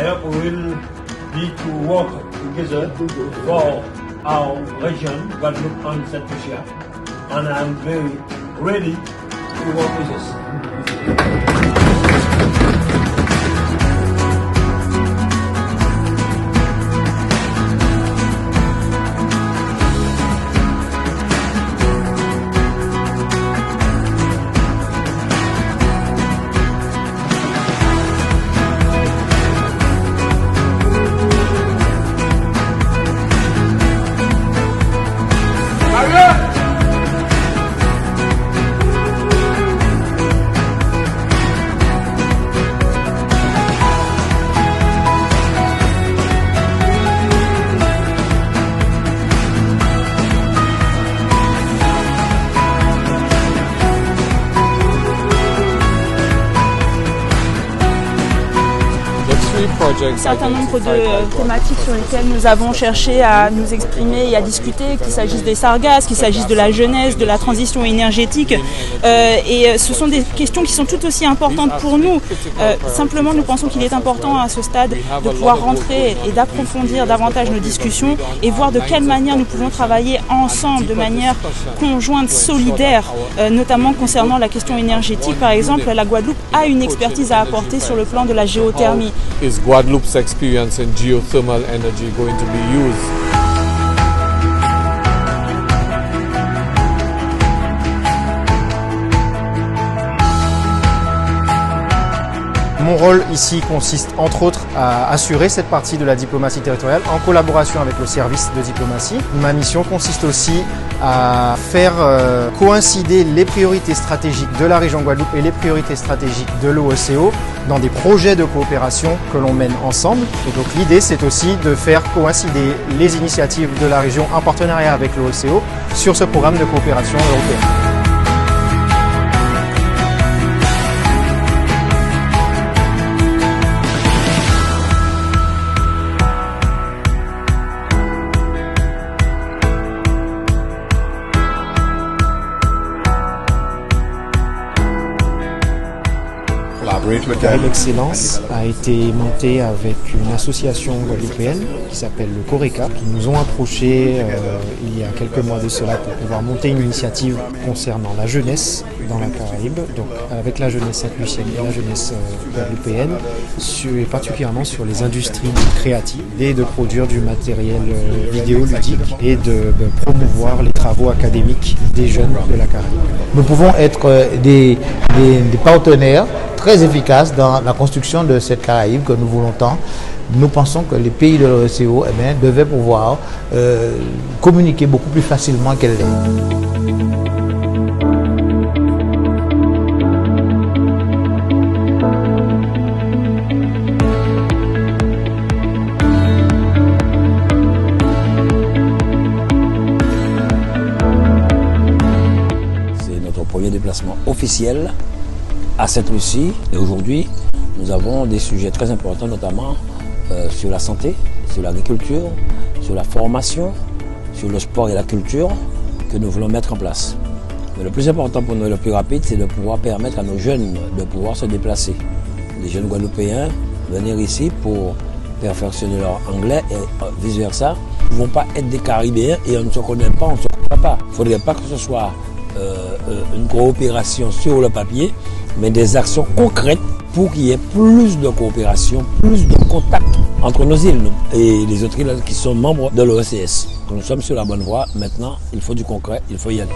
hope we will be to work together for our region, Guadeloupe and St. Lucia, and I'm very ready to work with us. Un certain nombre de thématiques sur lesquelles nous avons cherché à nous exprimer et à discuter, qu'il s'agisse des sargasses, qu'il s'agisse de la jeunesse, de la transition énergétique. Et ce sont des questions qui sont tout aussi importantes pour nous. Simplement, nous pensons qu'il est important à ce stade de pouvoir rentrer et d'approfondir davantage nos discussions et voir de quelle manière nous pouvons travailler ensemble, de manière conjointe, solidaire, notamment concernant la question énergétique. Par exemple, la Guadeloupe a une expertise à apporter sur le plan de la géothermie. Is Guadeloupe's experience in geothermal energy going to be used? Mon rôle ici consiste entre autres à assurer cette partie de la diplomatie territoriale en collaboration avec le service de diplomatie. Ma mission consiste aussi à faire coïncider les priorités stratégiques de la région Guadeloupe et les priorités stratégiques de l'OECO dans des projets de coopération que l'on mène ensemble. Et donc l'idée c'est aussi de faire coïncider les initiatives de la région en partenariat avec l'OECO sur ce programme de coopération européenne. L'excellence a été montée avec une association guadeloupéenne qui s'appelle le CORECA, qui nous ont approchés il y a quelques mois de cela pour pouvoir monter une initiative concernant la jeunesse dans la Caraïbe, donc avec la jeunesse saint-lucienne et la jeunesse guadeloupéenne, et particulièrement sur les industries créatives et de produire du matériel vidéoludique et de promouvoir les travaux académiques des jeunes de la Caraïbe. Nous pouvons être des partenaires très efficace dans la construction de cette Caraïbe que nous voulons tant. Nous pensons que les pays de l'OECO devaient pouvoir communiquer beaucoup plus facilement qu'elle l'est. C'est notre premier déplacement officiel à Sainte-Lucie, et aujourd'hui nous avons des sujets très importants, notamment sur la santé, sur l'agriculture, sur la formation, sur le sport et la culture que nous voulons mettre en place. Mais le plus important pour nous, le plus rapide, c'est de pouvoir permettre à nos jeunes de pouvoir se déplacer. Les jeunes Guadeloupéens venir ici pour perfectionner leur anglais et vice versa. Ils ne vont pas être des Caribéens et on ne se connaît pas, on ne se comprend pas. Il ne faudrait pas que ce soit une coopération sur le papier, mais des actions concrètes pour qu'il y ait plus de coopération, plus de contact entre nos îles et les autres îles qui sont membres de l'OECS. Nous sommes sur la bonne voie. Maintenant, il faut du concret, il faut y aller.